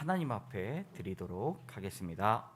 하나님 앞에 드리도록 하겠습니다.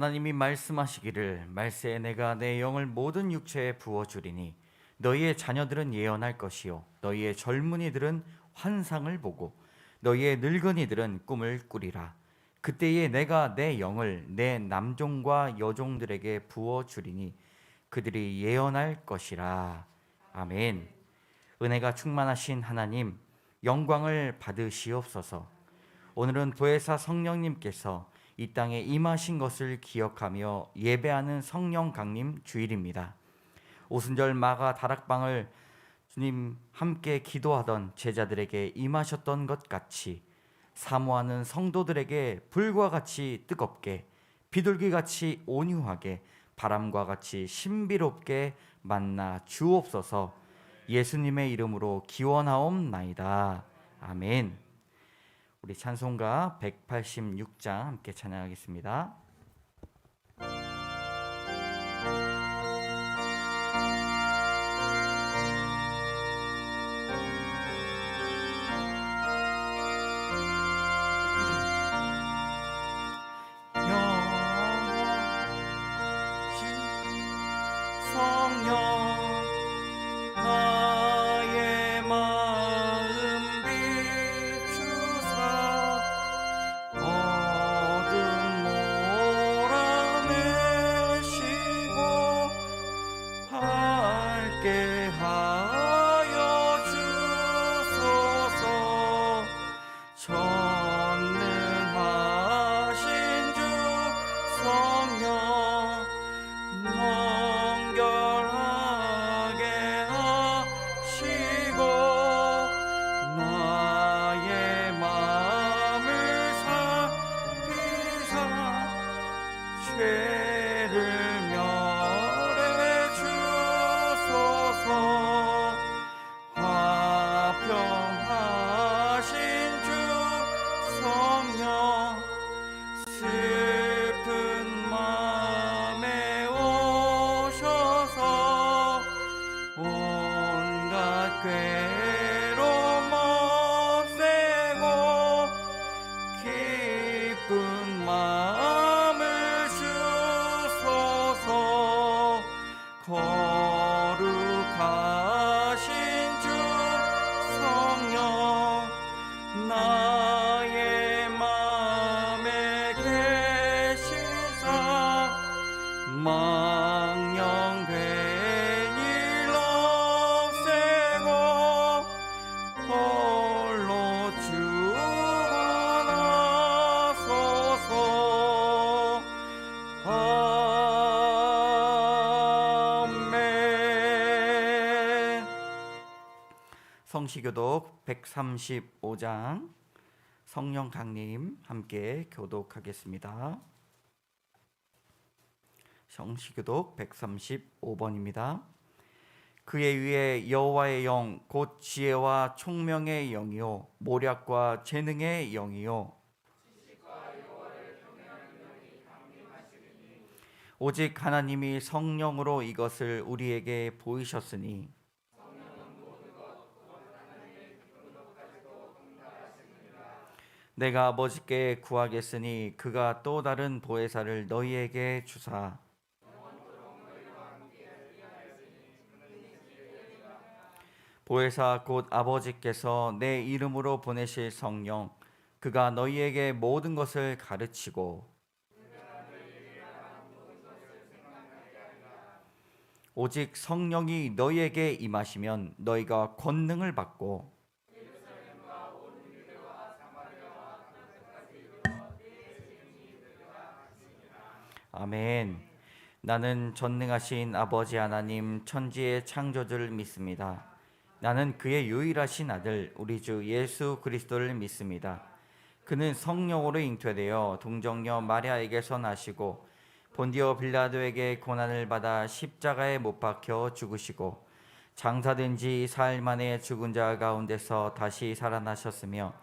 하나님이 말씀하시기를 말세에 내가 내 영을 모든 육체에 부어주리니 너희의 자녀들은 예언할 것이요 너희의 젊은이들은 환상을 보고 너희의 늙은이들은 꿈을 꾸리라. 그때에 내가 내 영을 내 남종과 여종들에게 부어주리니 그들이 예언할 것이라. 아멘. 은혜가 충만하신 하나님, 영광을 받으시옵소서. 오늘은 보혜사 성령님께서 이 땅에 임하신 것을 기억하며 예배하는 성령 강림 주일입니다. 오순절 마가 다락방을 주님 함께 기도하던 제자들에게 임하셨던 것 같이 사모하는 성도들에게 불과 같이 뜨겁게, 비둘기같이 온유하게, 바람과 같이 신비롭게 만나 주옵소서. 예수님의 이름으로 기원하옵나이다. 아멘. 우리 찬송가 186장 함께 찬양하겠습니다. 성시교독 135장 성령 강림 함께 교독하겠습니다. 성시교독 135번입니다. 그의 위에 여호와의 영 곧 지혜와 총명의 영이요 모략과 재능의 영이요 오직 하나님이 성령으로 이것을 우리에게 보이셨으니 내가 아버지께 구하겠으니 그가 또 다른 보혜사를 너희에게 주사 보혜사 곧 아버지께서 내 이름으로 보내실 성령 그가 너희에게 모든 것을 가르치고 오직 성령이 너희에게 임하시면 너희가 권능을 받고 아멘. 나는 전능하신 아버지 하나님 천지의 창조주를 믿습니다. 나는 그의 유일하신 아들 우리 주 예수 그리스도를 믿습니다. 그는 성령으로 잉태되어 동정녀 마리아에게서 나시고 본디오 빌라도에게 고난을 받아 십자가에 못 박혀 죽으시고 장사된 지 사흘 만에 죽은 자 가운데서 다시 살아나셨으며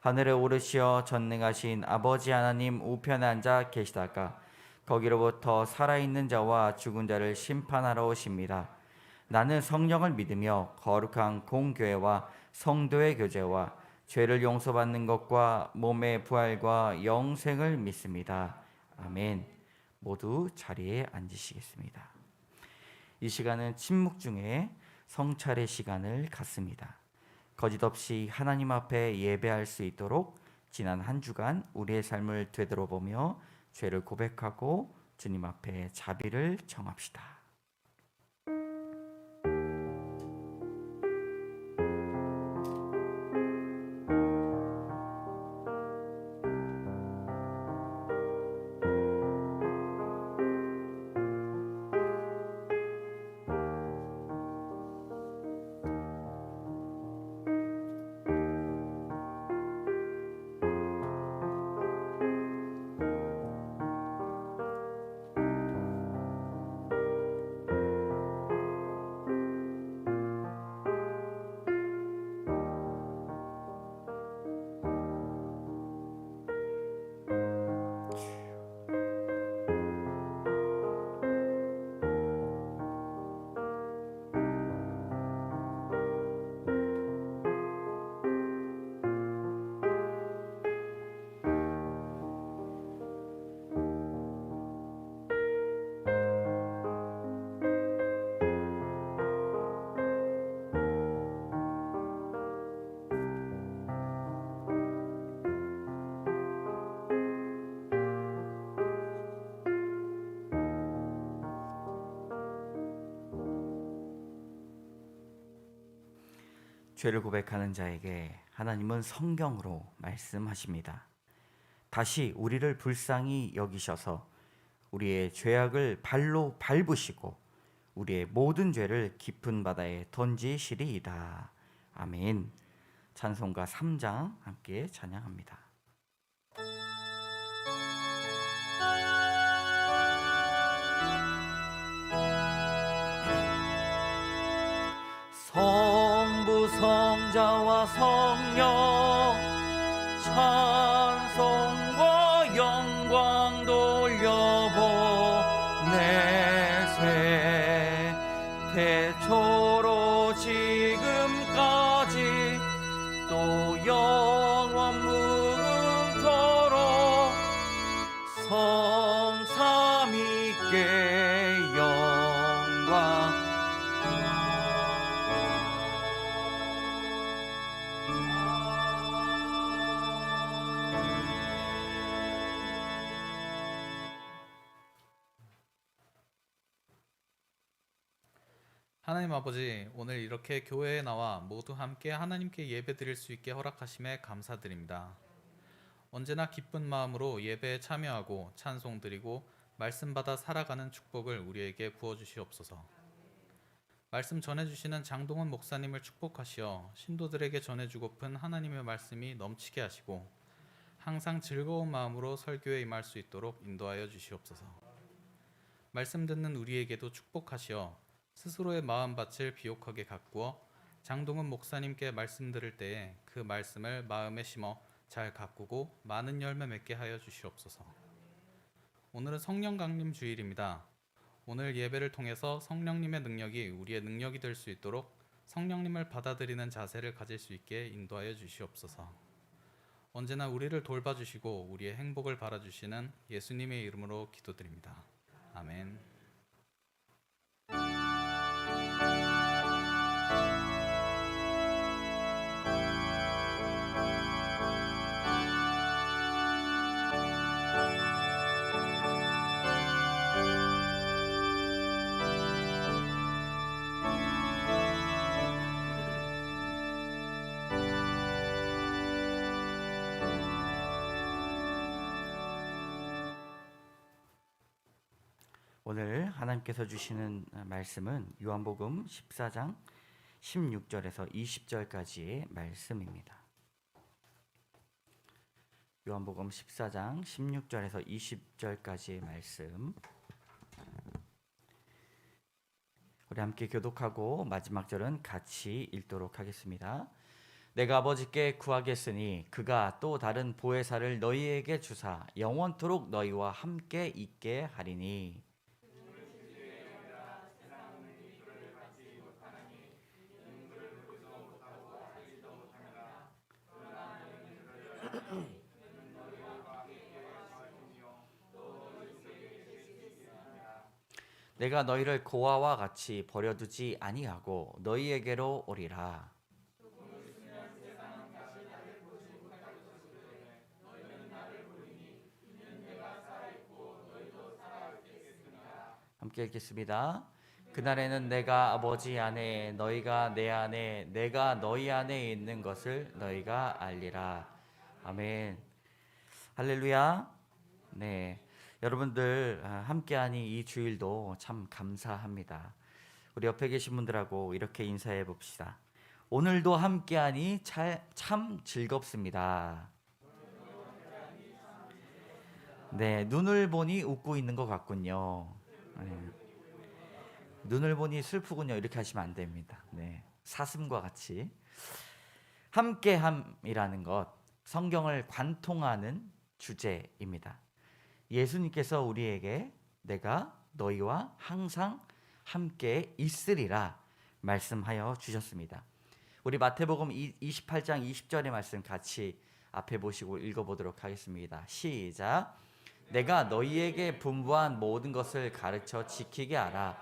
하늘에 오르시어 전능하신 아버지 하나님 우편에 앉아 계시다가 거기로부터 살아있는 자와 죽은 자를 심판하러 오십니다. 나는 성령을 믿으며 거룩한 공교회와 성도의 교제와 죄를 용서받는 것과 몸의 부활과 영생을 믿습니다. 아멘. 모두 자리에 앉으시겠습니다. 이 시간은 침묵 중에 성찰의 시간을 갖습니다. 거짓 없이 하나님 앞에 예배할 수 있도록 지난 한 주간 우리의 삶을 되돌아보며 죄를 고백하고 주님 앞에 자비를 청합시다. 죄를 고백하는 자에게 하나님은 성경으로 말씀하십니다. 다시 우리를 불쌍히 여기셔서 우리의 죄악을 발로 밟으시고 우리의 모든 죄를 깊은 바다에 던지시리이다. 아멘. 찬송가 3장 함께 찬양합니다. 성부 성자와 성령 찬송과 영광 돌려보내세 태초로 지금까지 또 영원 무궁토록 성삼위께 영광. 하나님 아버지, 오늘 이렇게 교회에 나와 모두 함께 하나님께 예배드릴 수 있게 허락하심에 감사드립니다. 언제나 기쁜 마음으로 예배에 참여하고 찬송드리고 말씀 받아 살아가는 축복을 우리에게 부어주시옵소서. 말씀 전해주시는 장동원 목사님을 축복하시어 신도들에게 전해주고픈 하나님의 말씀이 넘치게 하시고 항상 즐거운 마음으로 설교에 임할 수 있도록 인도하여 주시옵소서. 말씀 듣는 우리에게도 축복하시어 스스로의 마음밭을 비옥하게 가꾸어 장동은 목사님께 말씀 들을 때에 그 말씀을 마음에 심어 잘 가꾸고 많은 열매 맺게 하여 주시옵소서. 오늘은 성령 강림 주일입니다. 오늘 예배를 통해서 성령님의 능력이 우리의 능력이 될 수 있도록 성령님을 받아들이는 자세를 가질 수 있게 인도하여 주시옵소서. 언제나 우리를 돌봐주시고 우리의 행복을 바라주시는 예수님의 이름으로 기도드립니다. 아멘. 오늘 하나님께서 주시는 말씀은 요한복음 14장 16절에서 20절까지의 말씀입니다. 요한복음 14장 16절에서 20절까지의 말씀, 우리 함께 교독하고 마지막 절은 같이 읽도록 하겠습니다. 내가 아버지께 구하겠으니 그가 또 다른 보혜사를 너희에게 주사 영원토록 너희와 함께 있게 하리니. 내가 너희를 고아와 같이 버려두지 아니하고 너희에게로 오리라. 함께 읽겠습니다. 그날에는 내가 아버지 안에 너희가 내 안에 내가 너희 안에 있는 것을 너희가 알리라. 아멘. 할렐루야. 네, 여러분들 함께하니 이 주일도 참 감사합니다. 우리 옆에 계신 분들하고 이렇게 인사해 봅시다. 오늘도 함께하니 참 즐겁습니다. 네, 눈을 보니 웃고 있는 것 같군요. 네, 눈을 보니 슬프군요. 이렇게 하시면 안 됩니다. 네, 사슴과 같이 함께함이라는 것, 성경을 관통하는 주제입니다. 예수님께서 우리에게 내가 너희와 항상 함께 있으리라 말씀하여 주셨습니다. 우리 마태복음 28장 20절의 말씀 같이 앞에 보시고 읽어보도록 하겠습니다. 시작. 내가 너희에게 분부한 모든 것을 가르쳐 지키게 하라.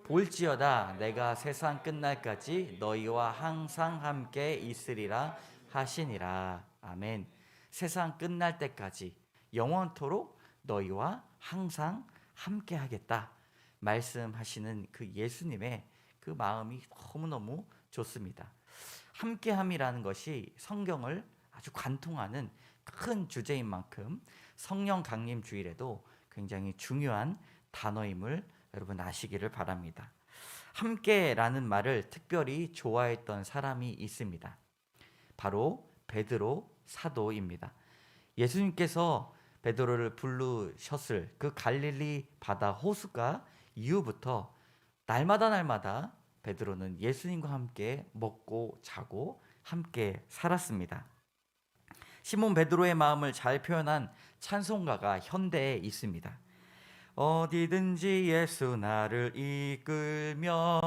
볼지어다 내가 세상 끝날까지 너희와 항상 함께 있으리라 하시니라. 아멘. 세상 끝날 때까지 영원토록 너희와 항상 함께 하겠다 말씀하시는 그 예수님의 그 마음이 너무너무 좋습니다. 함께함이라는 것이 성경을 아주 관통하는 큰 주제인 만큼 성령 강림 주일에도 굉장히 중요한 단어임을 여러분 아시기를 바랍니다. 함께라는 말을 특별히 좋아했던 사람이 있습니다. 바로 베드로 사도입니다. 예수님께서 베드로를 부르셨을 그 갈릴리 바다 호숫가 이후부터 날마다 베드로는 예수님과 함께 먹고 자고 함께 살았습니다. 시몬 베드로의 마음을 잘 표현한 찬송가가 현대에 있습니다. 어디든지 예수 나를 이끌면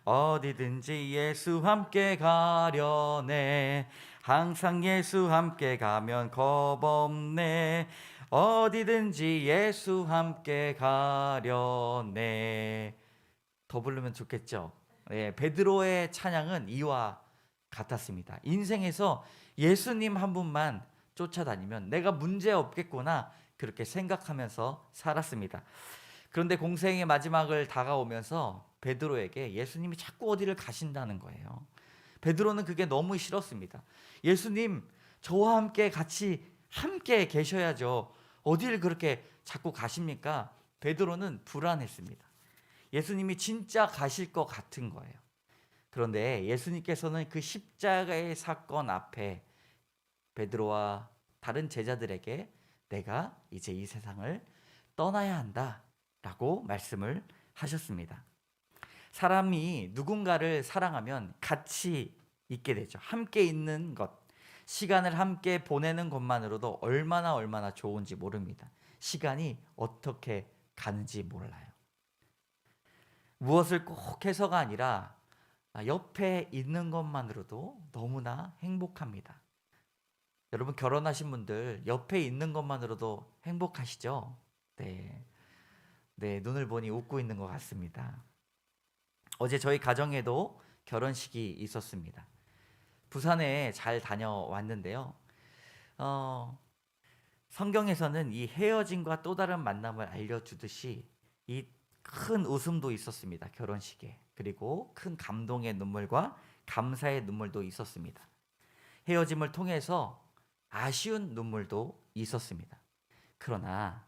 어디든지 예수 함께 가려네. 항상 예수 함께 가면 겁없네. 어디든지 예수 함께 가려네. 더 부르면 좋겠죠. 예, 베드로의 찬양은 이와 같았습니다. 인생에서 예수님 한 분만 쫓아다니면 내가 문제 없겠구나 그렇게 생각하면서 살았습니다. 그런데 공생의 마지막을 다가오면서 베드로에게 예수님이 자꾸 어디를 가신다는 거예요. 베드로는 그게 너무 싫었습니다. 예수님, 저와 함께 같이 함께 계셔야죠. 어디를 그렇게 자꾸 가십니까? 베드로는 불안했습니다. 예수님이 진짜 가실 것 같은 거예요. 그런데 예수님께서는 그 십자가의 사건 앞에 베드로와 다른 제자들에게 내가 이제 이 세상을 떠나야 한다라고 말씀을 하셨습니다. 사람이 누군가를 사랑하면 같이 있게 되죠. 함께 있는 것, 시간을 함께 보내는 것만으로도 얼마나 좋은지 모릅니다. 시간이 어떻게 가는지 몰라요. 무엇을 꼭 해서가 아니라 옆에 있는 것만으로도 너무나 행복합니다. 여러분 결혼하신 분들 옆에 있는 것만으로도 행복하시죠? 네, 눈을 보니 웃고 있는 것 같습니다. 어제 저희 가정에도 결혼식이 있었습니다. 부산에 잘 다녀왔는데요. 성경에서는 이 헤어짐과 또 다른 만남을 알려주듯이 이 큰 웃음도 있었습니다. 결혼식에. 그리고 큰 감동의 눈물과 감사의 눈물도 있었습니다. 헤어짐을 통해서 아쉬운 눈물도 있었습니다. 그러나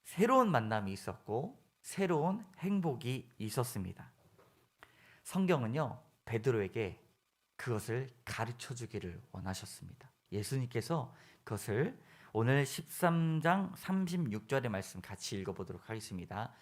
새로운 만남이 있었고 새로운 행복이 있었습니다. 성경은요, 베드로에게 그것을 가르쳐 주기를 원하셨습니다. 예수님께서 그것을 오늘 13장 36절의 말씀 같이 읽어보도록 하겠습니다.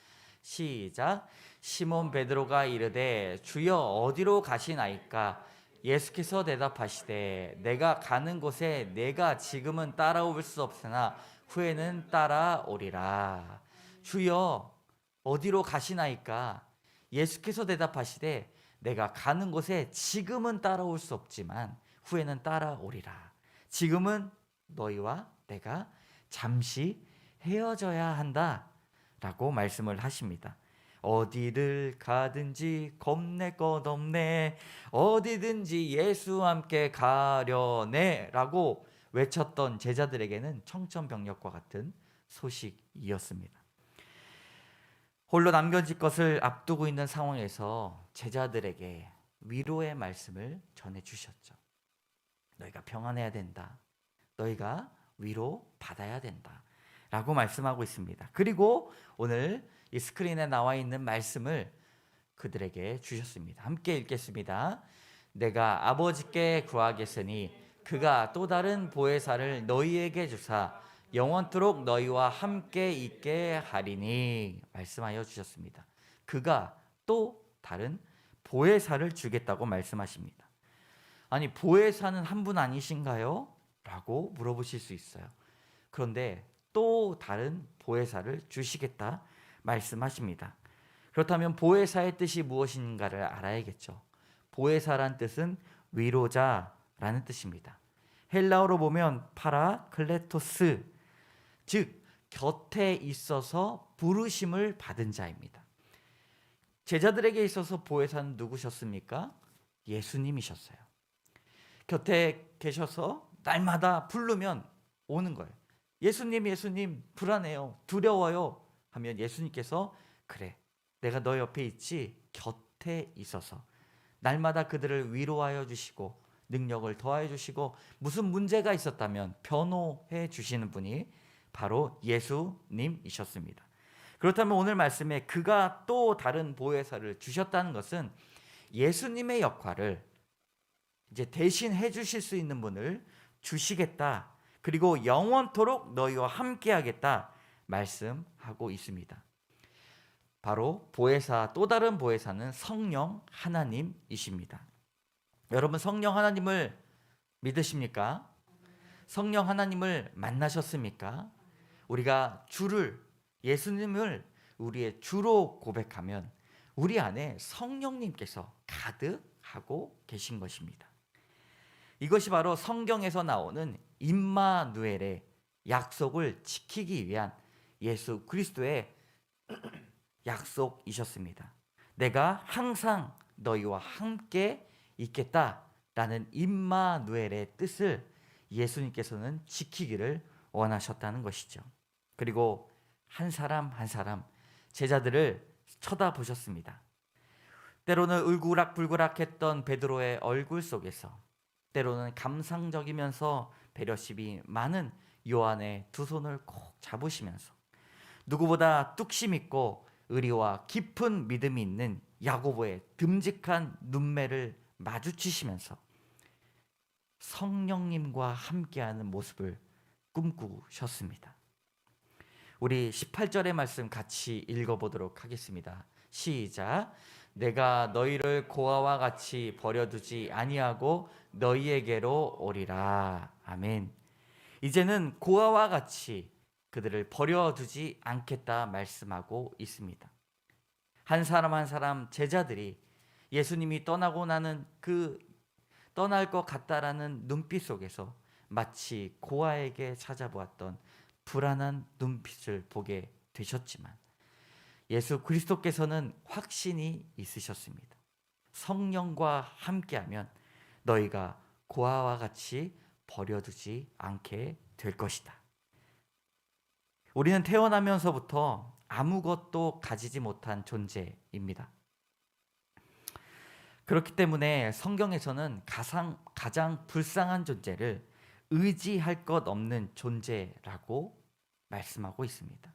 시작. 시몬 베드로가 이르되 주여 어디로 가시나이까? 예수께서 대답하시되 내가 가는 곳에 내가 지금은 따라올 수 없으나 후에는 따라오리라. 주여 어디로 가시나이까? 예수께서 대답하시되 내가 가는 곳에 지금은 따라올 수 없지만 후에는 따라오리라. 지금은 너희와 내가 잠시 헤어져야 한다 라고 말씀을 하십니다. 어디를 가든지 겁낼 것 없네, 어디든지 예수와 함께 가려네 라고 외쳤던 제자들에게는 청천벽력과 같은 소식이었습니다. 홀로 남겨질 것을 앞두고 있는 상황에서 제자들에게 위로의 말씀을 전해주셨죠. 너희가 평안해야 된다. 너희가 위로 받아야 된다 라고 말씀하고 있습니다. 그리고 오늘 이 스크린에 나와 있는 말씀을 그들에게 주셨습니다. 함께 읽겠습니다. 내가 아버지께 구하겠으니 그가 또 다른 보혜사를 너희에게 주사 영원토록 너희와 함께 있게 하리니 말씀하여 주셨습니다. 그가 또 다른 보혜사를 주겠다고 말씀하십니다. 아니, 보혜사는 한 분 아니신가요? 라고 물어보실 수 있어요. 그런데 또 다른 보혜사를 주시겠다 말씀하십니다. 그렇다면 보혜사의 뜻이 무엇인가를 알아야겠죠. 보혜사란 뜻은 위로자라는 뜻입니다. 헬라어로 보면 파라클레토스, 즉 곁에 있어서 부르심을 받은 자입니다. 제자들에게 있어서 보혜사는 누구셨습니까? 예수님이셨어요. 곁에 계셔서 날마다 부르면 오는 거예요. 예수님, 예수님, 불안해요, 두려워요 하면 예수님께서 그래, 내가 너 옆에 있지, 곁에 있어서 날마다 그들을 위로하여 주시고 능력을 더하여 주시고 무슨 문제가 있었다면 변호해 주시는 분이 바로 예수님이셨습니다. 그렇다면 오늘 말씀에 그가 또 다른 보혜사를 주셨다는 것은 예수님의 역할을 이제 대신 해주실 수 있는 분을 주시겠다, 그리고 영원토록 너희와 함께하겠다 말씀하고 있습니다. 바로 보혜사, 또 다른 보혜사는 성령 하나님이십니다. 여러분, 성령 하나님을 믿으십니까? 성령 하나님을 만나셨습니까? 우리가 주를, 예수님을 우리의 주로 고백하면 우리 안에 성령님께서 가득하고 계신 것입니다. 이것이 바로 성경에서 나오는 임마누엘의 약속을 지키기 위한 예수 그리스도의 약속이셨습니다. 내가 항상 너희와 함께 있겠다라는 임마누엘의 뜻을 예수님께서는 지키기를 원하셨다는 것이죠. 그리고 한 사람 한 사람 제자들을 쳐다보셨습니다. 때로는 울그락불그락했던 베드로의 얼굴 속에서, 때로는 감상적이면서 배려심이 많은 요한의 두 손을 꼭 잡으시면서, 누구보다 뚝심 있고 의리와 깊은 믿음이 있는 야고보의 듬직한 눈매를 마주치시면서 성령님과 함께하는 모습을 꿈꾸셨습니다. 우리 18절의 말씀 같이 읽어보도록 하겠습니다. 시작. 내가 너희를 고아와 같이 버려두지 아니하고 너희에게로 오리라. 아멘. 이제는 고아와 같이 그들을 버려두지 않겠다 말씀하고 있습니다. 한 사람 한 사람 제자들이 예수님이 떠나고 나는 그 떠날 것 같다라는 눈빛 속에서 마치 고아에게 찾아보았던 불안한 눈빛을 보게 되셨지만 예수 그리스도께서는 확신이 있으셨습니다. 성령과 함께하면 너희가 고아와 같이 버려두지 않게 될 것이다. 우리는 태어나면서부터 아무것도 가지지 못한 존재입니다. 그렇기 때문에 성경에서는 가장 불쌍한 존재를 의지할 것 없는 존재라고 말씀하고 있습니다.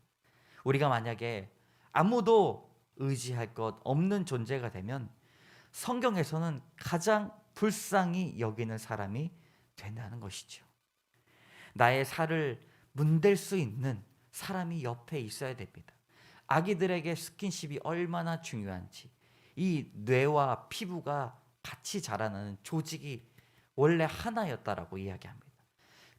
우리가 만약에 아무도 의지할 것 없는 존재가 되면 성경에서는 가장 불쌍히 여기는 사람이 된다는 것이죠. 나의 살을 문댈 수 있는 사람이 옆에 있어야 됩니다. 아기들에게 스킨십이 얼마나 중요한지, 이 뇌와 피부가 같이 자라나는 조직이 원래 하나였다라고 이야기합니다.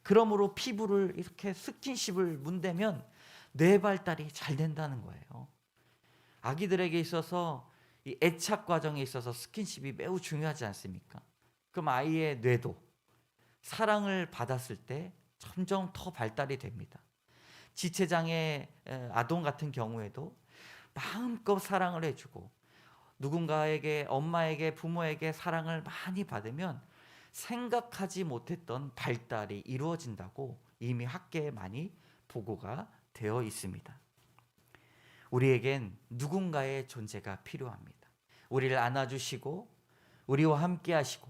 그러므로 피부를 이렇게 스킨십을 문대면 뇌 발달이 잘 된다는 거예요. 아기들에게 있어서 이 애착 과정에 있어서 스킨십이 매우 중요하지 않습니까? 그럼 아이의 뇌도 사랑을 받았을 때 점점 더 발달이 됩니다. 지체장애 아동 같은 경우에도 마음껏 사랑을 해주고 누군가에게, 엄마에게, 부모에게 사랑을 많이 받으면 생각하지 못했던 발달이 이루어진다고 이미 학계에 많이 보고가 되어 있습니다. 우리에겐 누군가의 존재가 필요합니다. 우리를 안아주시고 우리와 함께 하시고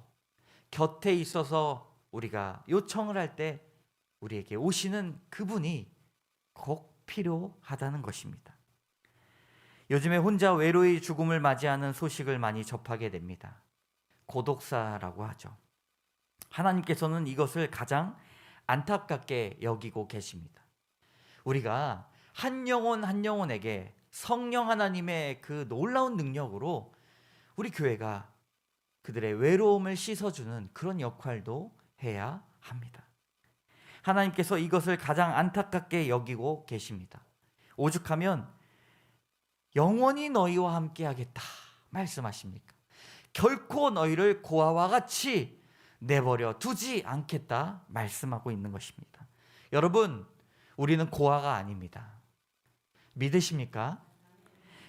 곁에 있어서 우리가 요청을 할 때 우리에게 오시는 그분이 꼭 필요하다는 것입니다. 요즘에 혼자 외로이 죽음을 맞이하는 소식을 많이 접하게 됩니다. 고독사라고 하죠. 하나님께서는 이것을 가장 안타깝게 여기고 계십니다. 우리가 한 영혼 한 영혼에게 성령 하나님의 그 놀라운 능력으로 우리 교회가 그들의 외로움을 씻어주는 그런 역할도 해야 합니다. 하나님께서 이것을 가장 안타깝게 여기고 계십니다. 오죽하면 영원히 너희와 함께 하겠다 말씀하십니까? 결코 너희를 고아와 같이 내버려 두지 않겠다 말씀하고 있는 것입니다. 여러분, 우리는 고아가 아닙니다. 믿으십니까?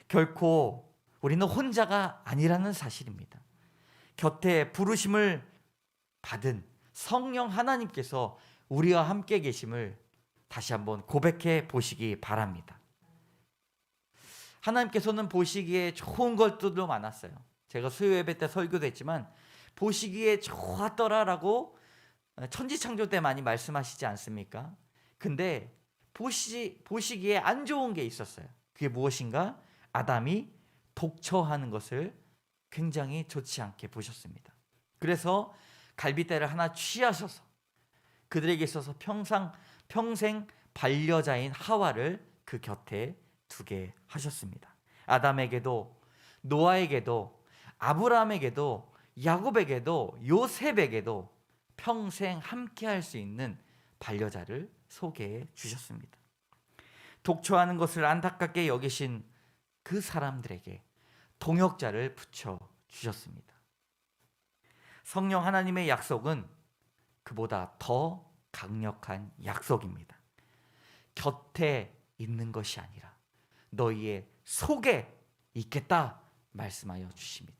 결코 우리는 혼자가 아니라는 사실입니다. 곁에 부르심을 받은 성령 하나님께서 우리와 함께 계심을 다시 한번 고백해 보시기 바랍니다. 하나님께서는 보시기에 좋은 것들도 많았어요. 제가 수요 예배 때 설교도 했지만 보시기에 좋았더라라고 천지창조 때 많이 말씀하시지 않습니까? 근데 보시기에 안 좋은 게 있었어요. 그게 무엇인가? 아담이 독처하는 것을 굉장히 좋지 않게 보셨습니다. 그래서 갈빗대를 하나 취하셔서 그들에게 있어서 평생 반려자인 하와를 그 곁에 두게 하셨습니다. 아담에게도 노아에게도 아브라함에게도 야곱에게도 요셉에게도 평생 함께할 수 있는 반려자를 소개해 주셨습니다. 독초하는 것을 안타깝게 여기신 그 사람들에게 동역자를 붙여 주셨습니다. 성령 하나님의 약속은 그보다 더 강력한 약속입니다. 곁에 있는 것이 아니라 너희의 속에 있겠다 말씀하여 주십니다.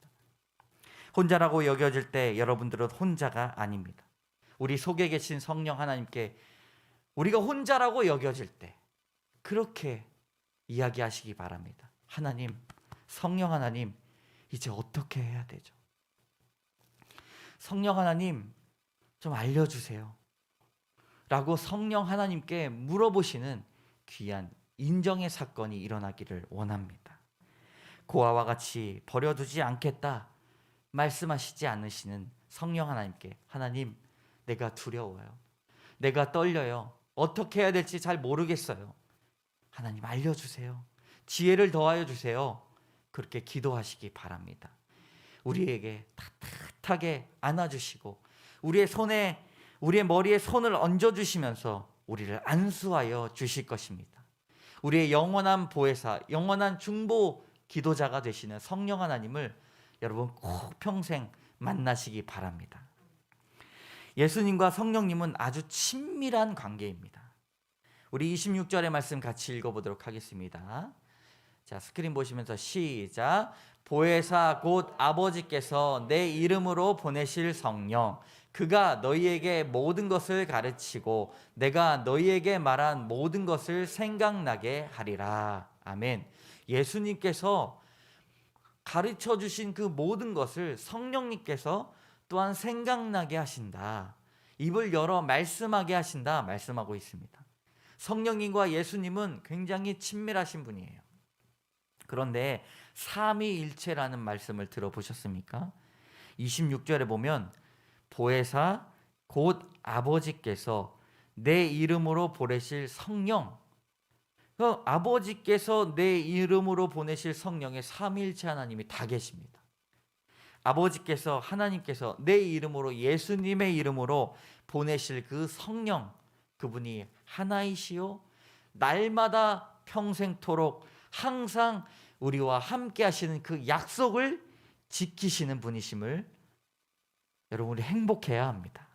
혼자라고 여겨질 때 여러분들은 혼자가 아닙니다. 우리 속에 계신 성령 하나님께 우리가 혼자라고 여겨질 때 그렇게 이야기하시기 바랍니다. 하나님, 성령 하나님, 이제 어떻게 해야 되죠? 성령 하나님, 좀 알려주세요. 라고 성령 하나님께 물어보시는 귀한 인정의 사건이 일어나기를 원합니다. 고아와 같이 버려두지 않겠다 말씀하시지 않으시는 성령 하나님께 하나님, 내가 두려워요. 내가 떨려요. 어떻게 해야 될지 잘 모르겠어요. 하나님 알려주세요. 지혜를 더하여 주세요. 그렇게 기도하시기 바랍니다. 우리에게 따뜻하게 안아주시고 우리의 머리에 손을 얹어주시면서 우리를 안수하여 주실 것입니다. 우리의 영원한 보혜사, 영원한 중보 기도자가 되시는 성령 하나님을 여러분 꼭 평생 만나시기 바랍니다. 예수님과 성령님은 아주 친밀한 관계입니다. 우리 26절의 말씀 같이 읽어보도록 하겠습니다. 자, 스크린 보시면서 시작. 보혜사 곧 아버지께서 내 이름으로 보내실 성령, 그가 너희에게 모든 것을 가르치고 내가 너희에게 말한 모든 것을 생각나게 하리라. 아멘. 예수님께서 가르쳐 주신 그 모든 것을 성령님께서 또한 생각나게 하신다. 입을 열어 말씀하게 하신다 말씀하고 있습니다. 성령님과 예수님은 굉장히 친밀하신 분이에요. 그런데 삼위일체라는 말씀을 들어보셨습니까? 26절에 보면 보혜사 곧 아버지께서 내 이름으로 보내실 성령, 아버지께서 내 이름으로 보내실 성령에 삼위일체 하나님이 다 계십니다. 아버지께서, 하나님께서 내 이름으로, 예수님의 이름으로 보내실 그 성령, 그분이 하나이시요 날마다 평생토록 항상 우리와 함께 하시는 그 약속을 지키시는 분이심을 여러분이 행복해야 합니다.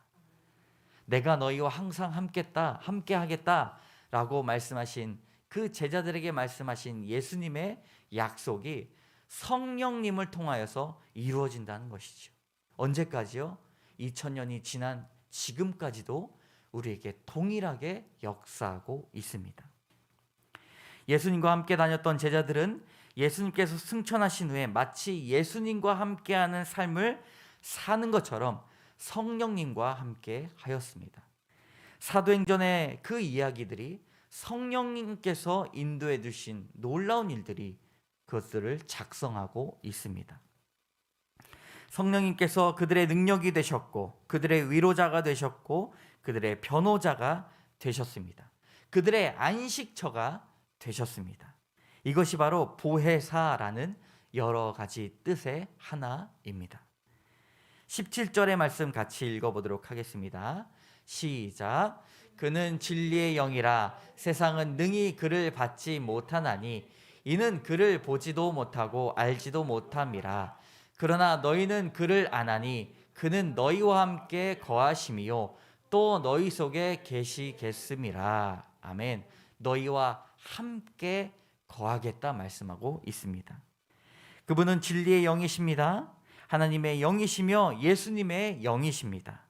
내가 너희와 항상 함께 하겠다라고 말씀하신 그 제자들에게 말씀하신 예수님의 약속이 성령님을 통하여서 이루어진다는 것이죠. 언제까지요? 2000년이 지난 지금까지도 우리에게 동일하게 역사하고 있습니다. 예수님과 함께 다녔던 제자들은 예수님께서 승천하신 후에 마치 예수님과 함께하는 삶을 사는 것처럼 성령님과 함께 하였습니다. 사도행전의 그 이야기들이 성령님께서 인도해 주신 놀라운 일들이 그것들을 작성하고 있습니다. 성령님께서 그들의 능력이 되셨고, 그들의 위로자가 되셨고, 그들의 변호자가 되셨습니다. 그들의 안식처가 되셨습니다. 이것이 바로 보혜사라는 여러 가지 뜻의 하나입니다. 17절의 말씀 같이 읽어보도록 하겠습니다. 시작. 그는 진리의 영이라 세상은 능히 그를 받지 못하나니 이는 그를 보지도 못하고 알지도 못함이라. 그러나 너희는 그를 아나니 그는 너희와 함께 거하심이요 또 너희 속에 계시겠음이라. 아멘. 너희와 함께 거하겠다 말씀하고 있습니다. 그분은 진리의 영이십니다. 하나님의 영이시며 예수님의 영이십니다.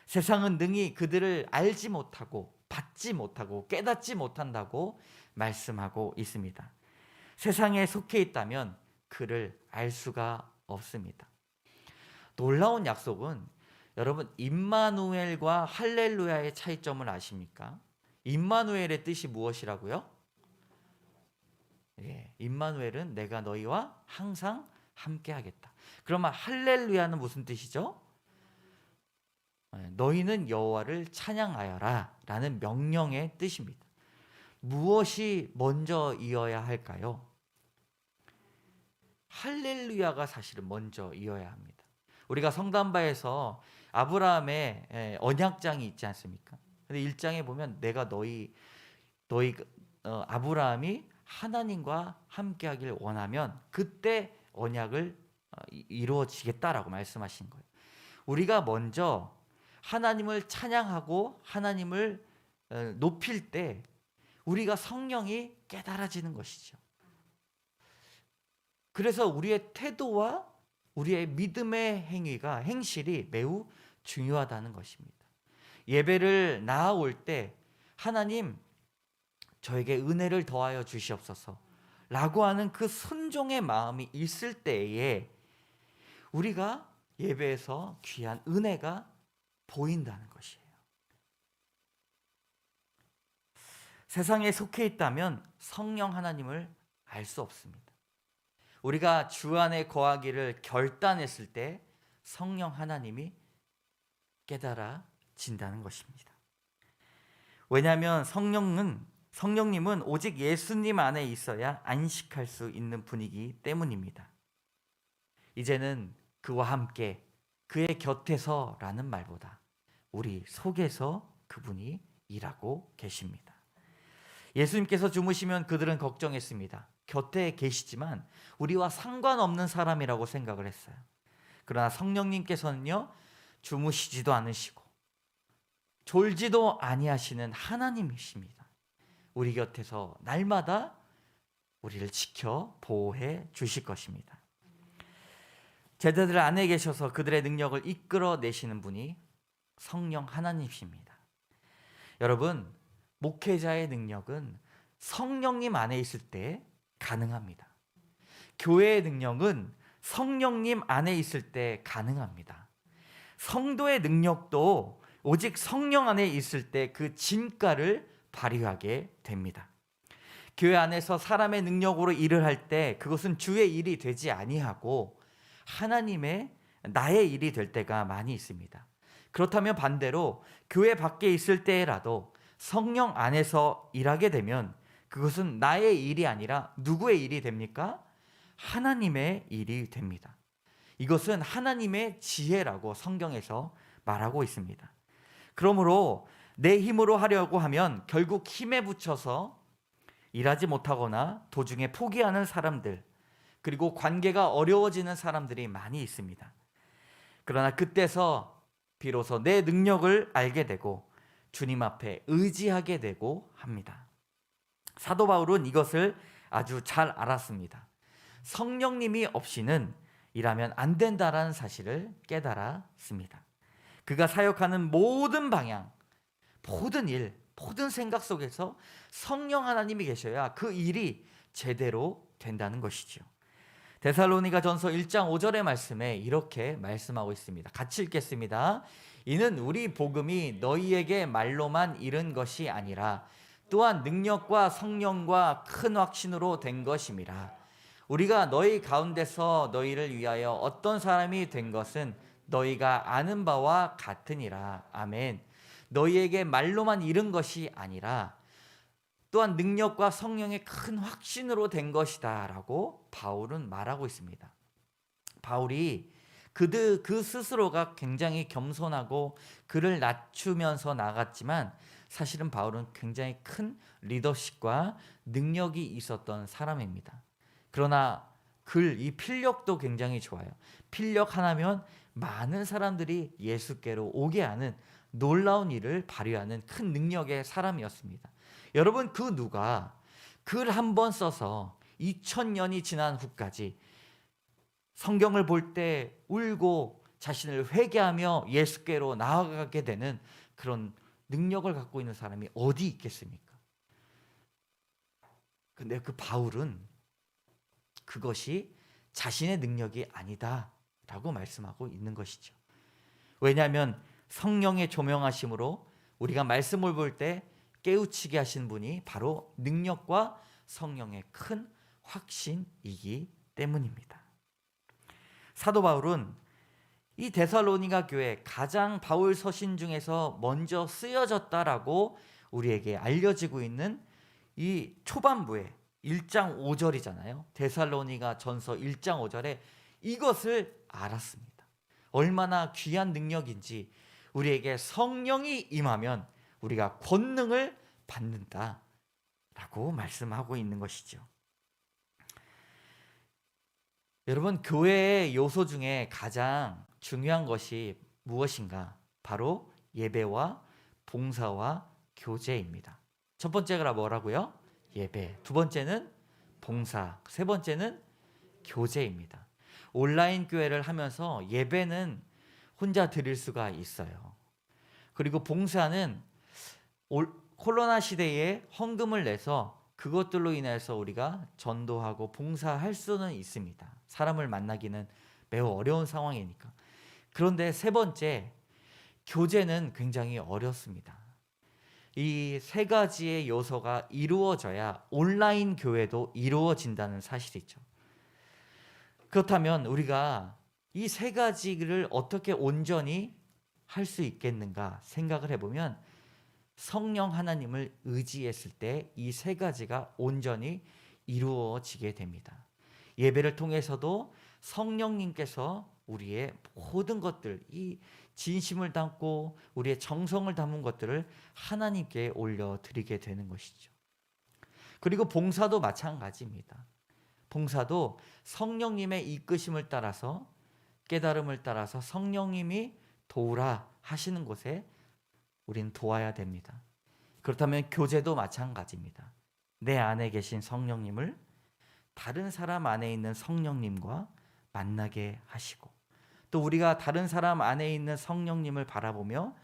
세상은 능히 그들을 알지 못하고 받지 못하고 깨닫지 못한다고 말씀하고 있습니다. 세상에 속해 있다면 그를 알 수가 없습니다. 놀라운 약속은 여러분, 임마누엘과 할렐루야의 차이점을 아십니까? 임마누엘의 뜻이 무엇이라고요? 임마누엘은 내가 너희와 항상 함께 하겠다. 그러면 할렐루야는 무슨 뜻이죠? 너희는 여호와를 찬양하여라 라는 명령의 뜻입니다. 무엇이 먼저 이어야 할까요? 할렐루야가 사실은 먼저 이어야 합니다. 우리가 성단바에서 아브라함의 언약장이 있지 않습니까? 근데 1장에 보면 내가 아브라함이 하나님과 함께하길 원하면 그때 언약을 이루어지겠다라고 말씀하신 거예요. 우리가 먼저 하나님을 찬양하고 하나님을 높일 때 우리가 성령이 깨달아지는 것이죠. 그래서 우리의 태도와 우리의 믿음의 행실이 매우 중요하다는 것입니다. 예배를 나아올 때 하나님 저에게 은혜를 더하여 주시옵소서 라고 하는 그 순종의 마음이 있을 때에 우리가 예배에서 귀한 은혜가 보인다는 것이에요. 세상에 속해 있다면 성령 하나님을 알 수 없습니다. 우리가 주 안에 거하기를 결단했을 때 성령 하나님이 깨달아진다는 것입니다. 왜냐하면 성령님은 오직 예수님 안에 있어야 안식할 수 있는 분이기 때문입니다. 이제는 그와 함께 그의 곁에서라는 말보다 우리 속에서 그분이 일하고 계십니다. 예수님께서 주무시면 그들은 걱정했습니다. 곁에 계시지만 우리와 상관없는 사람이라고 생각을 했어요. 그러나 성령님께서는요, 주무시지도 않으시고 졸지도 아니하시는 하나님이십니다. 우리 곁에서 날마다 우리를 지켜 보호해 주실 것입니다. 제자들 안에 계셔서 그들의 능력을 이끌어내시는 분이 성령 하나님이십니다. 여러분, 목회자의 능력은 성령님 안에 있을 때 가능합니다. 교회의 능력은 성령님 안에 있을 때 가능합니다. 성도의 능력도 오직 성령 안에 있을 때 그 진가를 발휘하게 됩니다. 교회 안에서 사람의 능력으로 일을 할 때 그것은 주의 일이 되지 아니하고 하나님의 나의 일이 될 때가 많이 있습니다. 그렇다면 반대로 교회 밖에 있을 때라도 성령 안에서 일하게 되면 그것은 나의 일이 아니라 누구의 일이 됩니까? 하나님의 일이 됩니다. 이것은 하나님의 지혜라고 성경에서 말하고 있습니다. 그러므로 내 힘으로 하려고 하면 결국 힘에 부쳐서 일하지 못하거나 도중에 포기하는 사람들, 그리고 관계가 어려워지는 사람들이 많이 있습니다. 그러나 그때서 비로소 내 능력을 알게 되고 주님 앞에 의지하게 되고 합니다. 사도 바울은 이것을 아주 잘 알았습니다. 성령님이 없이는 일하면 안 된다라는 사실을 깨달았습니다. 그가 사역하는 모든 방향, 모든 일, 모든 생각 속에서 성령 하나님이 계셔야 그 일이 제대로 된다는 것이죠. 데살로니가전서 1장 5절의 말씀에 이렇게 말씀하고 있습니다. 같이 읽겠습니다. 이는 우리 복음이 너희에게 말로만 이른 것이 아니라 또한 능력과 성령과 큰 확신으로 된 것임이라. 우리가 너희 가운데서 너희를 위하여 어떤 사람이 된 것은 너희가 아는 바와 같으니라. 아멘. 너희에게 말로만 이른 것이 아니라 또한 능력과 성령의 큰 확신으로 된 것이다 라고 바울은 말하고 있습니다. 바울이 그 스스로가 굉장히 겸손하고 그를 낮추면서 나갔지만 사실은 바울은 굉장히 큰 리더십과 능력이 있었던 사람입니다. 그러나 이 필력도 굉장히 좋아요. 필력 하나면 많은 사람들이 예수께로 오게 하는 놀라운 일을 발휘하는 큰 능력의 사람이었습니다. 여러분, 그 누가 글 한 번 써서 2000년이 지난 후까지 성경을 볼 때 울고 자신을 회개하며 예수께로 나아가게 되는 그런 능력을 갖고 있는 사람이 어디 있겠습니까? 근데 그 바울은 그것이 자신의 능력이 아니다 라고 말씀하고 있는 것이죠. 왜냐하면 성령의 조명하심으로 우리가 말씀을 볼 때 깨우치게 하신 분이 바로 능력과 성령의 큰 확신이기 때문입니다. 사도 바울은 이 데살로니가 교회 가장 바울 서신 중에서 먼저 쓰여졌다라고 우리에게 알려지고 있는 이 초반부에 1장 5절이잖아요. 데살로니가 전서 1장 5절에 이것을 알았습니다. 얼마나 귀한 능력인지, 우리에게 성령이 임하면 우리가 권능을 받는다라고 말씀하고 있는 것이죠. 여러분, 교회의 요소 중에 가장 중요한 것이 무엇인가? 바로 예배와 봉사와 교제입니다. 첫 번째가 뭐라고요? 예배. 두 번째는 봉사. 세 번째는 교제입니다. 온라인 교회를 하면서 예배는 혼자 드릴 수가 있어요. 그리고 봉사는 코로나 시대에 헌금을 내서 그것들로 인해서 우리가 전도하고 봉사할 수는 있습니다. 사람을 만나기는 매우 어려운 상황이니까. 그런데 세 번째, 교제는 굉장히 어렵습니다. 이 세 가지의 요소가 이루어져야 온라인 교회도 이루어진다는 사실이죠. 그렇다면 우리가 이 세 가지를 어떻게 온전히 할 수 있겠는가 생각을 해보면 성령 하나님을 의지했을 때 이 세 가지가 온전히 이루어지게 됩니다. 예배를 통해서도 성령님께서 우리의 모든 것들, 이 진심을 담고 우리의 정성을 담은 것들을 하나님께 올려드리게 되는 것이죠. 그리고 봉사도 마찬가지입니다. 봉사도 성령님의 이끄심을 따라서, 깨달음을 따라서 성령님이 도우라 하시는 곳에 우리는 도와야 됩니다. 그렇다면 교제도 마찬가지입니다. 내 안에 계신 성령님을 다른 사람 안에 있는 성령님과 만나게 하시고, 또 우리가 다른 사람 안에 있는 성령님을 바라보며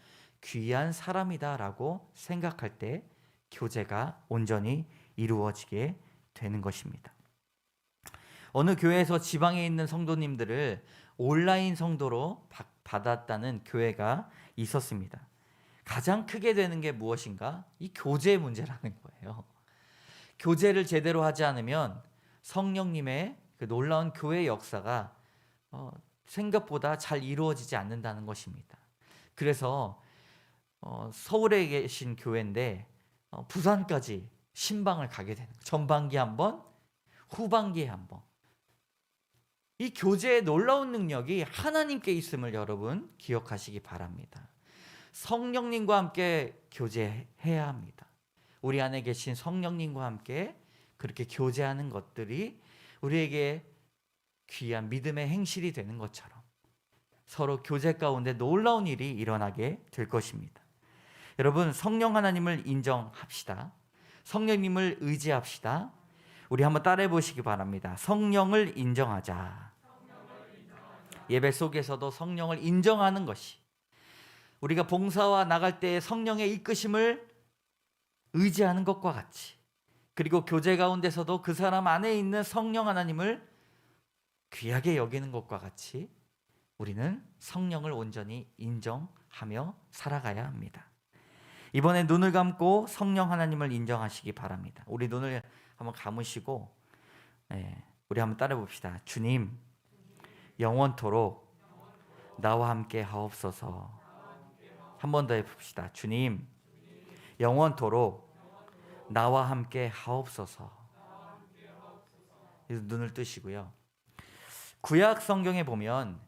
귀한 사람이다라고 생각할 때 교제가 온전히 이루어지게 되는 것입니다. 어느 교회에서 지방에 있는 성도님들을 온라인 성도로 받았다는 교회가 있었습니다. 가장 크게 되는 게 무엇인가? 이 교제 문제라는 거예요. 교제를 제대로 하지 않으면 성령님의 그 놀라운 교회 역사가 생각보다 잘 이루어지지 않는다는 것입니다. 그래서 서울에 계신 교회인데 부산까지 신방을 가게 되는 거예요. 전반기 한 번, 후반기에 한 번. 이 교제의 놀라운 능력이 하나님께 있음을 여러분 기억하시기 바랍니다. 성령님과 함께 교제해야 합니다. 우리 안에 계신 성령님과 함께 그렇게 교제하는 것들이 우리에게 귀한 믿음의 행실이 되는 것처럼 서로 교제 가운데 놀라운 일이 일어나게 될 것입니다. 여러분, 성령 하나님을 인정합시다. 성령님을 의지합시다. 우리 한번 따라해 보시기 바랍니다. 성령을 인정하자. 예배 속에서도 성령을 인정하는 것이, 우리가 봉사와 나갈 때 성령의 이끄심을 의지하는 것과 같이, 그리고 교제 가운데서도 그 사람 안에 있는 성령 하나님을 귀하게 여기는 것과 같이 우리는 성령을 온전히 인정하며 살아가야 합니다. 이번에 눈을 감고 성령 하나님을 인정하시기 바랍니다. 우리 눈을 한번 감으시고 우리 한번 따라 봅시다. 주님, 영원토록 나와 함께 하옵소서. 한 번 더 해봅시다. 주님, 영원토록 나와 함께 하옵소서. 눈을 뜨시고요. 구약 성경에 보면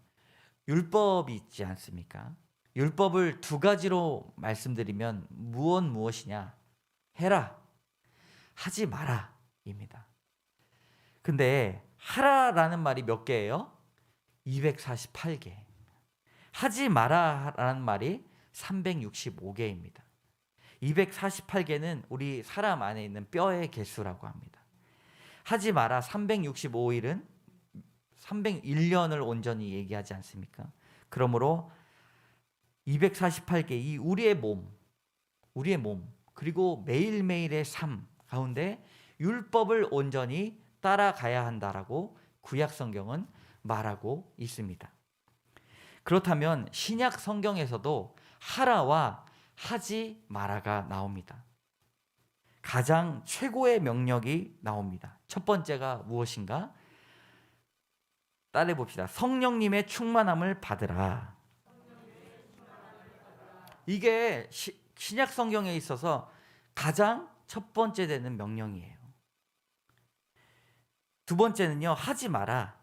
율법이 있지 않습니까? 율법을 두 가지로 말씀드리면 무엇이냐? 해라, 하지 마라 입니다. 근데 하라라는 말이 몇 개예요? 248개. 하지 마라라는 말이 365개입니다. 248개는 우리 사람 안에 있는 뼈의 개수라고 합니다. 하지 마라 365일은 301년을 온전히 얘기하지 않습니까? 그러므로 248개, 이 우리의 몸, 그리고 매일매일의 삶 가운데 율법을 온전히 따라가야 한다라고 구약 성경은 말하고 있습니다. 그렇다면 신약 성경에서도 하라와 하지 마라가 나옵니다. 가장 최고의 명령이 나옵니다. 첫 번째가 무엇인가? 따라해 봅시다. 성령님의 충만함을 받으라. 이게 신약 성경에 있어서 가장 첫 번째 되는 명령이에요. 두 번째는요, 하지 마라.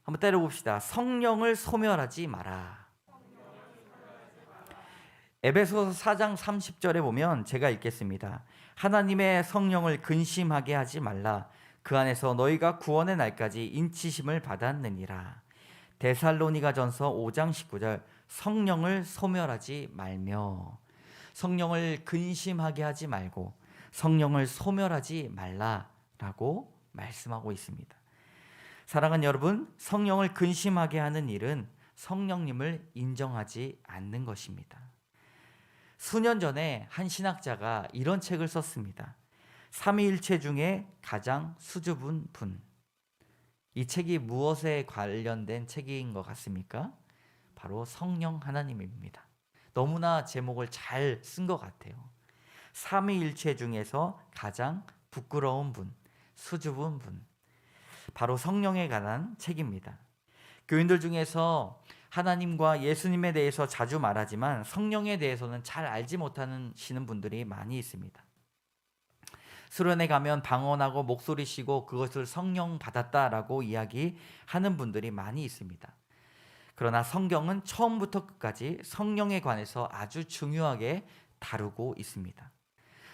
한번 따라 봅시다. 성령을 소멸하지 마라. 에베소서 4장 30절에 보면 제가 읽겠습니다. 하나님의 성령을 근심하게 하지 말라. 그 안에서 너희가 구원의 날까지 인치심을 받았느니라. 데살로니가전서 5장 19절. 성령을 소멸하지 말며, 성령을 근심하게 하지 말고 성령을 소멸하지 말라라고 말씀하고 있습니다. 사랑하는 여러분, 성령을 근심하게 하는 일은 성령님을 인정하지 않는 것입니다. 수년 전에 한 신학자가 이런 책을 썼습니다. 삼위일체 중에 가장 수줍은 분. 이 책이 무엇에 관련된 책인 것 같습니까? 바로 성령 하나님입니다. 너무나 제목을 잘 쓴 것 같아요. 삼위일체 중에서 가장 부끄러운 분, 수줍은 분. 바로 성령에 관한 책입니다. 교인들 중에서 하나님과 예수님에 대해서 자주 말하지만 성령에 대해서는 잘 알지 못하시는 분들이 많이 있습니다. 수련회 가면 방언하고 목소리 쉬고 그것을 성령 받았다라고 이야기하는 분들이 많이 있습니다. 그러나 성경은 처음부터 끝까지 성령에 관해서 아주 중요하게 다루고 있습니다.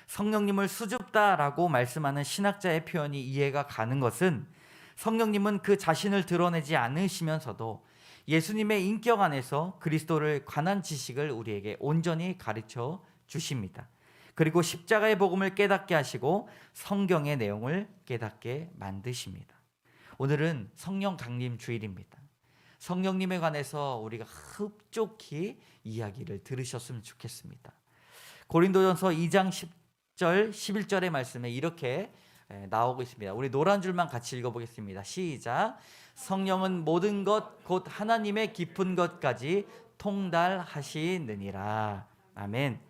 성령님을 수줍다라고 말씀하는 신학자의 표현이 이해가 가는 것은 성령님은 그 자신을 드러내지 않으시면서도 예수님의 인격 안에서 그리스도를 관한 지식을 우리에게 온전히 가르쳐 주십니다. 그리고 십자가의 복음을 깨닫게 하시고 성경의 내용을 깨닫게 만드십니다. 오늘은 성령 강림 주일입니다. 성령님에 관해서 우리가 흡족히 이야기를 들으셨으면 좋겠습니다. 고린도전서 2장 10절 11절의 말씀에 이렇게 나오고 있습니다. 우리 노란 줄만 같이 읽어보겠습니다. 시작. 성령은 모든 것 곧 하나님의 깊은 것까지 통달하시느니라. 아멘.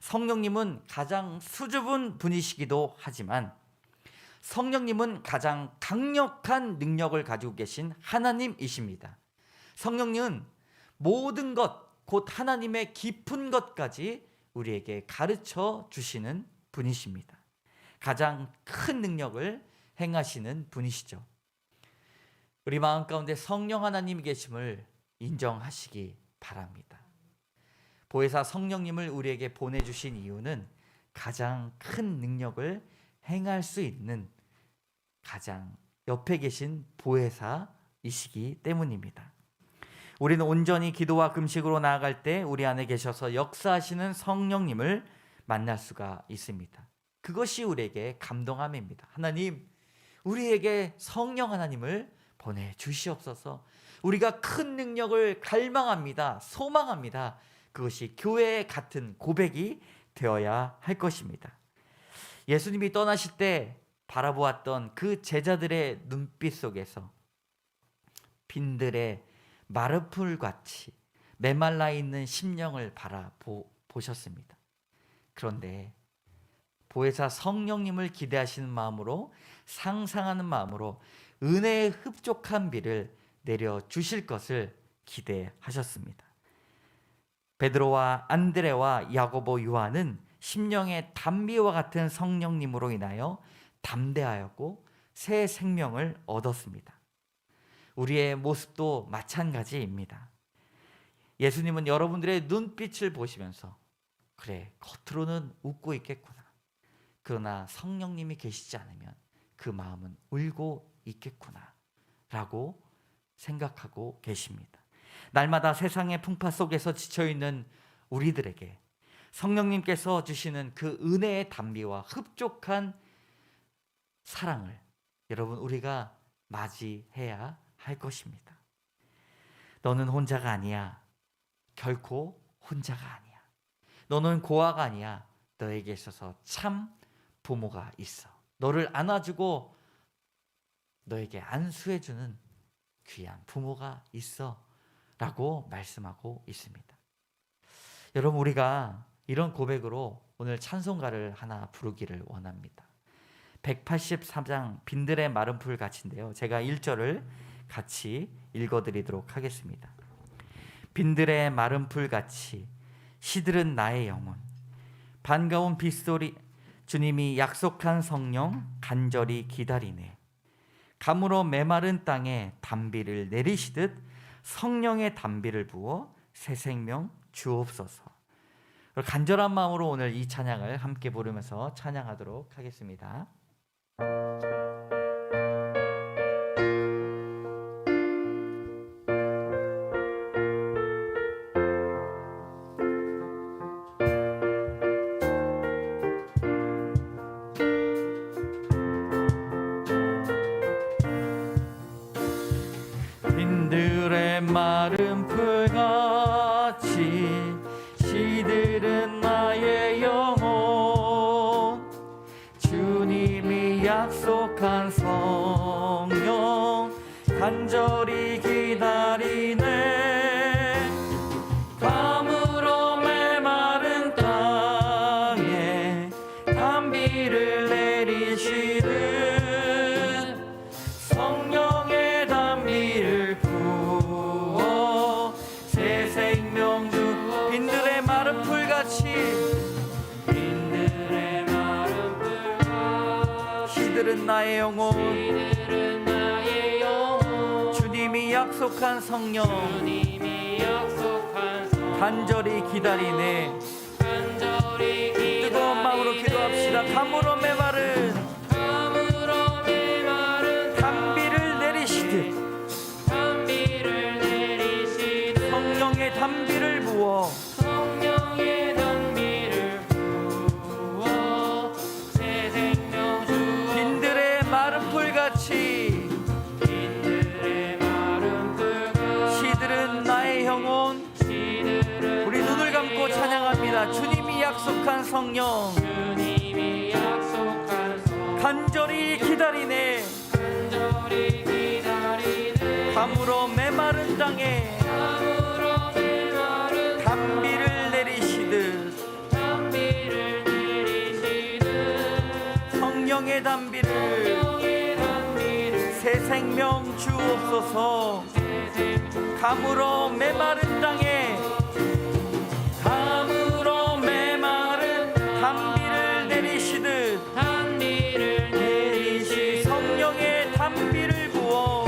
성령님은 가장 수줍은 분이시기도 하지만 성령님은 가장 강력한 능력을 가지고 계신 하나님이십니다. 성령님은 모든 것, 곧 하나님의 깊은 것까지 우리에게 가르쳐 주시는 분이십니다. 가장 큰 능력을 행하시는 분이시죠. 우리 마음 가운데 성령 하나님이 계심을 인정하시기 바랍니다. 보혜사 성령님을 우리에게 보내주신 이유는 가장 큰 능력을 행할 수 있는 가장 옆에 계신 보혜사이시기 때문입니다. 우리는 온전히 기도와 금식으로 나아갈 때 우리 안에 계셔서 역사하시는 성령님을 만날 수가 있습니다. 그것이 우리에게 감동함입니다. 하나님, 우리에게 성령 하나님을 보내주시옵소서. 우리가 큰 능력을 갈망합니다. 소망합니다. 그것이 교회의 같은 고백이 되어야 할 것입니다. 예수님이 떠나실 때 바라보았던 그 제자들의 눈빛 속에서 빈들의 마르풀같이 메말라 있는 심령을 바라보셨습니다. 그런데 보혜사 성령님을 기대하시는 마음으로, 상상하는 마음으로 은혜의 흡족한 비를 내려주실 것을 기대하셨습니다. 베드로와 안드레와 야고보, 요한은 심령의 담비와 같은 성령님으로 인하여 담대하였고 새 생명을 얻었습니다. 우리의 모습도 마찬가지입니다. 예수님은 여러분들의 눈빛을 보시면서 그래, 겉으로는 웃고 있겠구나. 그러나 성령님이 계시지 않으면 그 마음은 울고 있겠구나 라고 생각하고 계십니다. 날마다 세상의 풍파 속에서 지쳐있는 우리들에게 성령님께서 주시는 그 은혜의 담비와 흡족한 사랑을 여러분 우리가 맞이해야 할 것입니다. 너는 혼자가 아니야. 결코 혼자가 아니야. 너는 고아가 아니야. 너에게 있어서 참 부모가 있어. 너를 안아주고 너에게 안수해주는 귀한 부모가 있어 라고 말씀하고 있습니다. 여러분, 우리가 이런 고백으로 오늘 찬송가를 하나 부르기를 원합니다. 183장 빈들의 마른 풀 같이인데요, 제가 1절을 같이 읽어드리도록 하겠습니다. 빈들의 마른 풀 같이 시들은 나의 영혼, 반가운 빗소리, 주님이 약속한 성령 간절히 기다리네. 가물어 메마른 땅에 담비를 내리시듯 성령의 담비를 부어 새 생명 주옵소서. 간절한 마음으로 오늘 이 찬양을 함께 부르면서 찬양하도록 하겠습니다. 빈들의 마른 풀같이 시들은 나의 영혼, 주님이 약속한 성령 간절히 기다리네. 가물어 메마른 땅에 담비를 내리시듯 성령의 담비를 부어 새 생명 주. 빈들의 마른 풀같이 시들은 나의 영혼, 주님이 약속한 성령 간절히 기다리네. 뜨거운 마음으로 기도합시다. 가물어 메마른 담비를 내리시듯 성령의 담비를 부어 빈들의 마른 풀같이 시들은 나의 영혼. 우리 눈을 감고 찬양합니다. 주님이 약속한 성령 간절히 기다리네. 가물어 메마른 땅에 담비를 내리시듯 성령의 담비를 주옵소서. 가물어 메마른 땅에 단비를 내리시듯 성령의 단비를 부어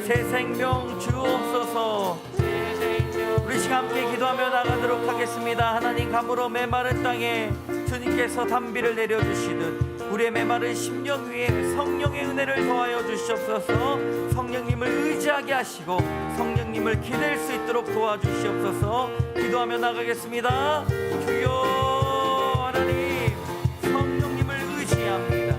새 생명 주옵소서. 우리 시간 함께 기도하며 나가도록 하겠습니다. 하나님, 가물어 메마른 땅에 주님께서 단비를 내려주시듯 우리의 메마른 심령 위에 성령의 은혜를 더하여 주시옵소서. 성령님을 의지하게 하시고 성령님을 기댈 수 있도록 도와주시옵소서. 기도하며 나가겠습니다. 주여, 하나님, 성령님을 의지합니다.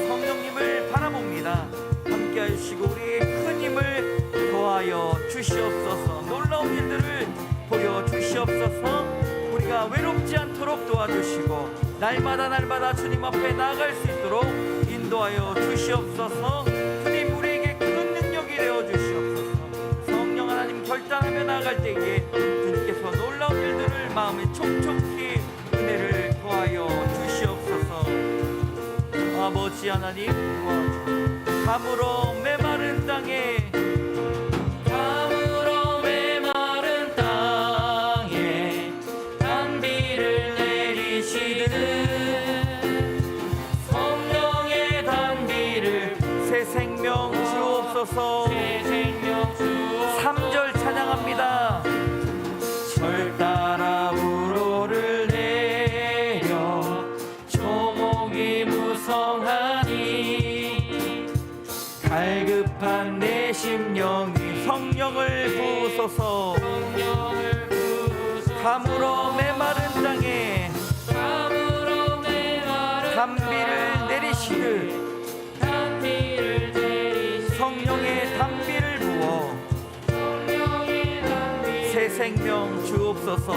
성령님을 바라봅니다. 함께 하시고 우리의 큰 힘을 더하여 주시옵소서. 놀라운 일들을 보여주시옵소서. 우리가 외롭지 않도록 도와주시고 날마다 주님 앞에 나아갈 수 있도록 인도하여 주시옵소서. 주님, 우리에게 큰 능력이 되어 주시옵소서. 성령 하나님, 결단하며 나아갈 때에 주님께서 놀라운 일들을 마음에 촉촉히 은혜를 더하여 주시옵소서. 아버지 하나님, 가물어 메마른 땅에 생명 주옵소서. 3절 찬양합니다. 절 따라 우로를 내려 초목이 무성하니 갈급한 내 심령이 성령을 부으소서. 가물어 메마른 땅에 단비를 내리시듯 성령의 단비를 부어 새 생명 주옵소서.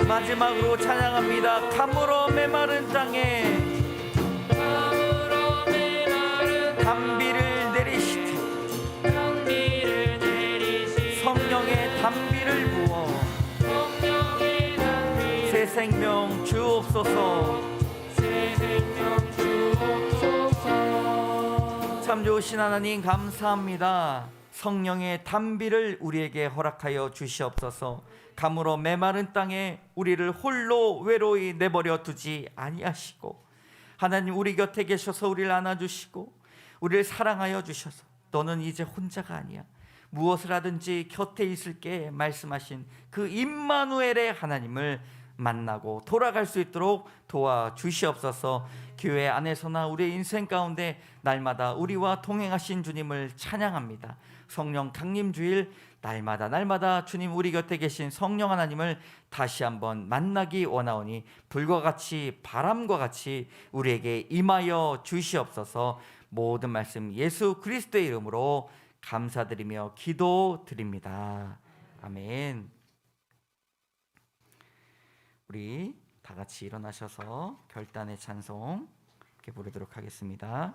마지막으로 찬양합니다. 가물어 메마른 땅에 단비를 내리시되 성령의 단비를 부어 새 생명 주옵소서. 참 좋으신 하나님, 감사합니다. 성령의 단비를 우리에게 허락하여 주시옵소서. 가물어 메마른 땅에 우리를 홀로 외로이 내버려 두지 아니하시고 하나님, 우리 곁에 계셔서 우리를 안아주시고 우리를 사랑하여 주셔서 너는 이제 혼자가 아니야, 무엇을 하든지 곁에 있을게 말씀하신 그 임마누엘의 하나님을 만나고 돌아갈 수 있도록 도와주시옵소서. 교회 안에서나 우리의 인생 가운데 날마다 우리와 동행하신 주님을 찬양합니다. 성령 강림주일 날마다 주님 우리 곁에 계신 성령 하나님을 다시 한번 만나기 원하오니 불과 같이 바람과 같이 우리에게 임하여 주시옵소서. 모든 말씀 예수 그리스도의 이름으로 감사드리며 기도드립니다. 아멘. 우리 다 같이 일어나셔서 결단의 찬송 이렇게 부르도록 하겠습니다.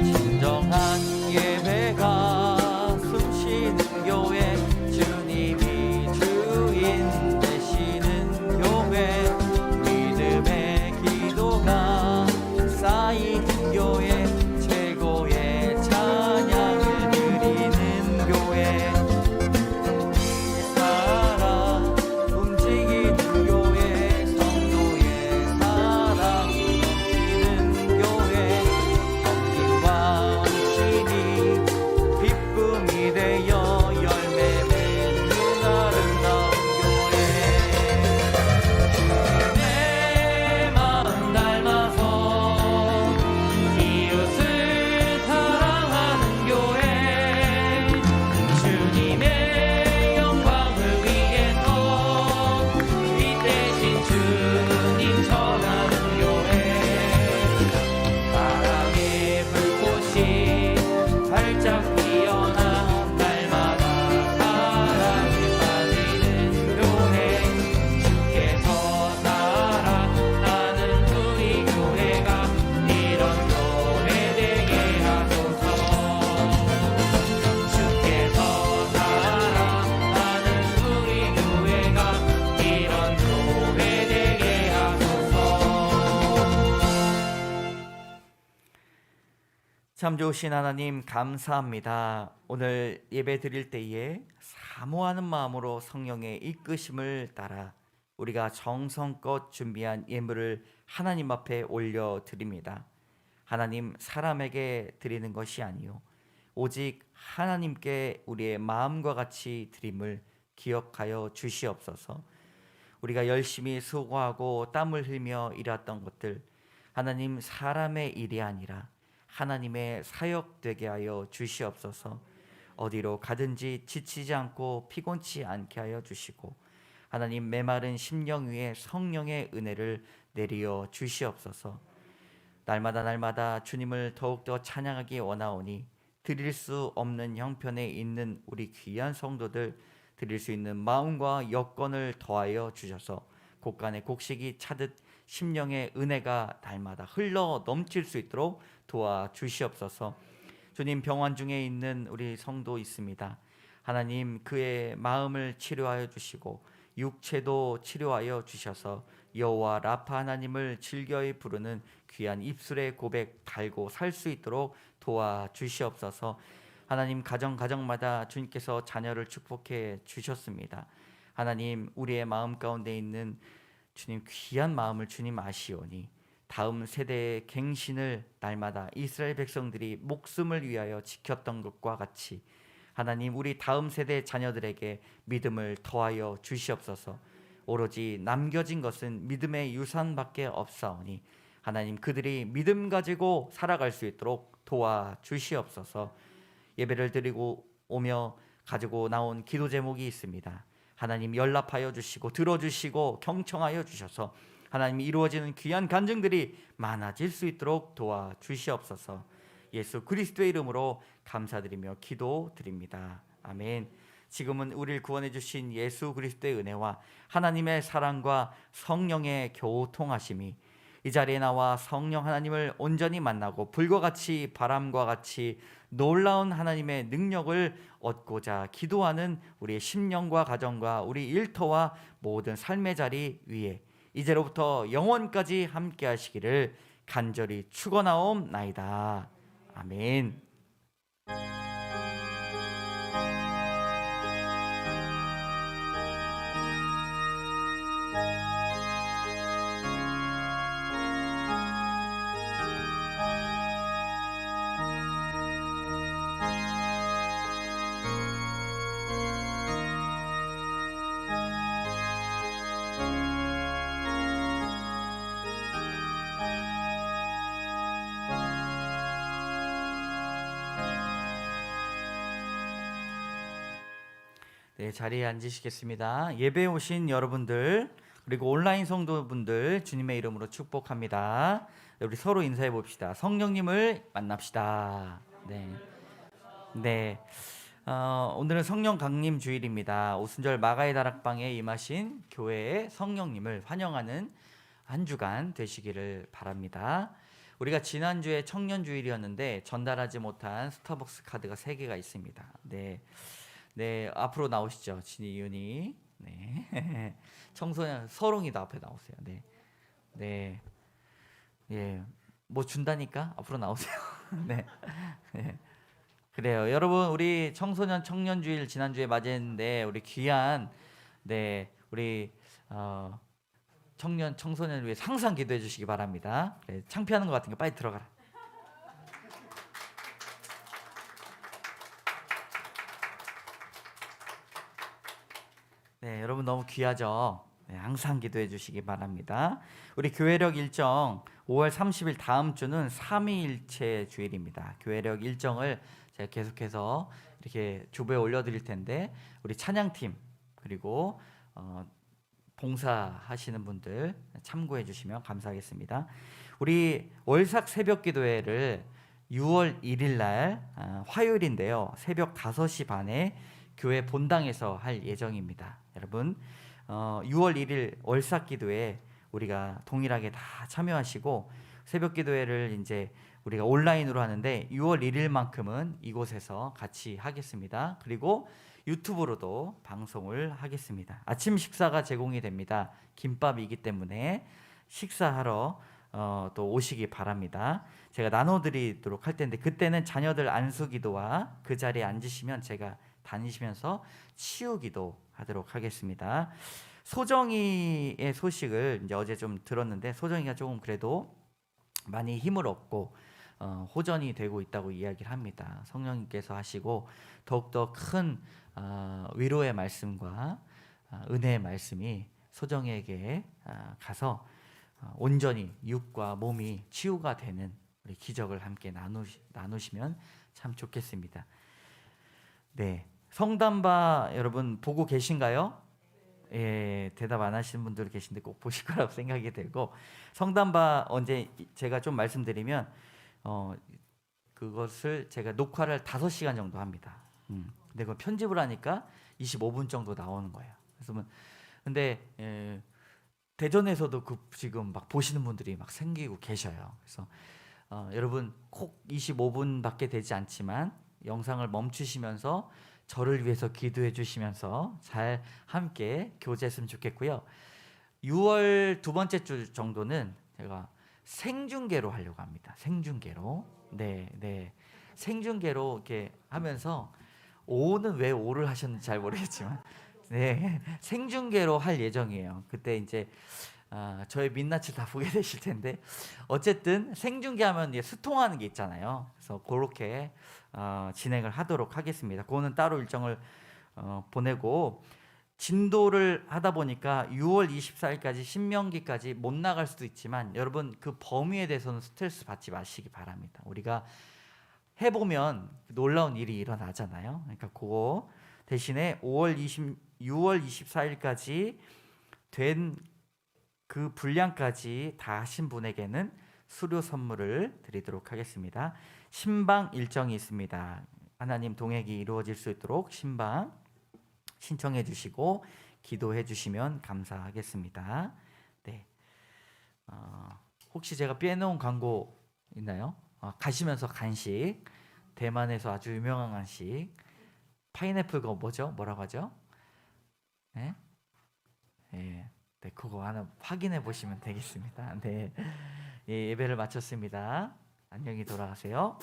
진정한 예배가 숨쉬는 교회, 주님이 주인 되시는 교회, 믿음의 기도가 쌓이는 교회, 최고의 찬양을 드리는 참 좋으신 하나님 감사합니다. 오늘 예배 드릴 때에 사모하는 마음으로 성령의 이끄심을 따라 우리가 정성껏 준비한 예물을 하나님 앞에 올려 드립니다. 하나님, 사람에게 드리는 것이 아니요 오직 하나님께 우리의 마음과 같이 드림을 기억하여 주시옵소서. 우리가 열심히 수고하고 땀을 흘며 일했던 것들, 하나님, 사람의 일이 아니라 하나님의 사역 되게 하여 주시옵소서. 어디로 가든지 지치지 않고 피곤치 않게 하여 주시고, 하나님, 메마른 심령 위에 성령의 은혜를 내리어 주시옵소서. 날마다 주님을 더욱더 찬양하기 원하오니 드릴 수 없는 형편에 있는 우리 귀한 성도들 드릴 수 있는 마음과 여건을 더하여 주셔서 곳간에 곡식이 차듯 심령의 은혜가 날마다 흘러 넘칠 수 있도록 도와주시옵소서. 주님, 병원 중에 있는 우리 성도 있습니다. 하나님, 그의 마음을 치료하여 주시고 육체도 치료하여 주셔서 여호와 라파 하나님을 즐겨이 부르는 귀한 입술의 고백 달고 살 수 있도록 도와주시옵소서. 하나님, 가정마다 주님께서 자녀를 축복해 주셨습니다. 하나님, 우리의 마음 가운데 있는 주님 귀한 마음을 주님 아시오니 다음 세대의 갱신을 날마다 이스라엘 백성들이 목숨을 위하여 지켰던 것과 같이 하나님, 우리 다음 세대 자녀들에게 믿음을 더하여 주시옵소서. 오로지 남겨진 것은 믿음의 유산밖에 없사오니 하나님, 그들이 믿음 가지고 살아갈 수 있도록 도와주시옵소서. 예배를 드리고 오며 가지고 나온 기도 제목이 있습니다. 하나님, 연락하여 주시고 들어주시고 경청하여 주셔서 하나님, 이루어지는 귀한 간증들이 많아질 수 있도록 도와주시옵소서. 예수 그리스도의 이름으로 감사드리며 기도드립니다. 아멘. 지금은 우리를 구원해 주신 예수 그리스도의 은혜와 하나님의 사랑과 성령의 교통하심이 이 자리에 나와 성령 하나님을 온전히 만나고 불과 같이 바람과 같이 놀라운 하나님의 능력을 얻고자 기도하는 우리의 심령과 가정과 우리 일터와 모든 삶의 자리 위에 이제로부터 영원까지 함께 하시기를 간절히 축원하옵나이다. 아멘. 네, 자리에 앉으시겠습니다. 예배에 오신 여러분들 그리고 온라인 성도분들 주님의 이름으로 축복합니다. 우리 서로 인사해 봅시다. 성령님을 만납시다. 네. 오늘은 성령 강림 주일입니다. 오순절 마가의 다락방에 임하신 교회의 성령님을 환영하는 한 주간 되시기를 바랍니다. 우리가 지난주에 청년 주일이었는데 전달하지 못한 스타벅스 카드가 3개가 있습니다. 네, 앞으로 나오시죠. 진이, 윤이. 네. 청소년 서롱이도 앞에 나오세요. 네. 예. 뭐 준다니까 앞으로 나오세요. 네. 그래요. 여러분, 우리 청소년 청년주일 지난주에 맞이했는데 우리 귀한 우리 청소년을 위해 항상 기도해 주시기 바랍니다. 그래, 창피하는 것 같으니까 빨리 들어가라. 네, 여러분 너무 귀하죠? 네, 항상 기도해 주시기 바랍니다. 우리 교회력 일정 5월 30일 다음 주는 삼위일체 주일입니다. 교회력 일정을 제가 계속해서 이렇게 주부에 올려드릴 텐데 우리 찬양팀 그리고 봉사하시는 분들 참고해 주시면 감사하겠습니다. 우리 월삭 새벽 기도회를 6월 1일 날 화요일인데요. 새벽 5시 반에 교회 본당에서 할 예정입니다. 여러분 6월 1일 월삭 기도회 우리가 동일하게 다 참여하시고 새벽 기도회를 이제 우리가 온라인으로 하는데 6월 1일만큼은 이곳에서 같이 하겠습니다. 그리고 유튜브로도 방송을 하겠습니다. 아침 식사가 제공이 됩니다. 김밥이기 때문에 식사하러 또 오시기 바랍니다. 제가 나눠드리도록 할 텐데 그때는 자녀들 안수기도와 그 자리에 앉으시면 제가 다니시면서 치유기도 하도록 하겠습니다. 소정이의 소식을 이제 어제 좀 들었는데 소정이가 조금 그래도 많이 힘을 얻고 호전이 되고 있다고 이야기를 합니다. 성령님께서 하시고 더욱더 큰 위로의 말씀과 은혜의 말씀이 소정에게 가서 온전히 육과 몸이 치유가 되는 우리 기적을 함께 나누시면 참 좋겠습니다. 네, 성담바 여러분 보고 계신가요? 예, 대답 안 하시는 분들 계신데 꼭 보실 거라고 생각이 들고 성담바 언제 제가 좀 말씀드리면 그것을 제가 녹화를 5시간 정도 합니다. 근데 그 편집을 하니까 25분 정도 나오는 거예요. 그래서 근데 대전에서도 지금 막 보시는 분들이 막 생기고 계셔요. 그래서 여러분 꼭 25분밖에 되지 않지만 영상을 멈추시면서 저를 위해서 기도해 주시면서 잘 함께 교제했으면 좋겠고요. 6월 두 번째 주 정도는 제가 생중계로 하려고 합니다. 생중계로. 네. 생중계로 이렇게 하면서 오는 왜 오를 하셨는지 잘 모르겠지만 네, 생중계로 할 예정이에요. 그때 이제 저의 민낯을 다 보게 되실 텐데 어쨌든 생중계하면 이제 수통하는 게 있잖아요. 그래서 그렇게 진행을 하도록 하겠습니다. 그거는 따로 일정을 보내고 진도를 하다 보니까 6월 24일까지 신명기까지 못 나갈 수도 있지만 여러분 그 범위에 대해서는 스트레스 받지 마시기 바랍니다. 우리가 해보면 놀라운 일이 일어나잖아요. 그러니까 그거 대신에 6월 24일까지 된 그 분량까지 다 하신 분에게는 수료 선물을 드리도록 하겠습니다. 신방 일정이 있습니다. 하나님 동행이 이루어질 수 있도록 신방 신청해 주시고 기도해 주시면 감사하겠습니다. 네. 혹시 제가 빼놓은 광고 있나요? 가시면서 간식, 대만에서 아주 유명한 간식, 파인애플 거 뭐라고 하죠? 네? 네, 그거 하나 확인해 보시면 되겠습니다. 네, 예, 예배를 마쳤습니다. 안녕히 돌아가세요.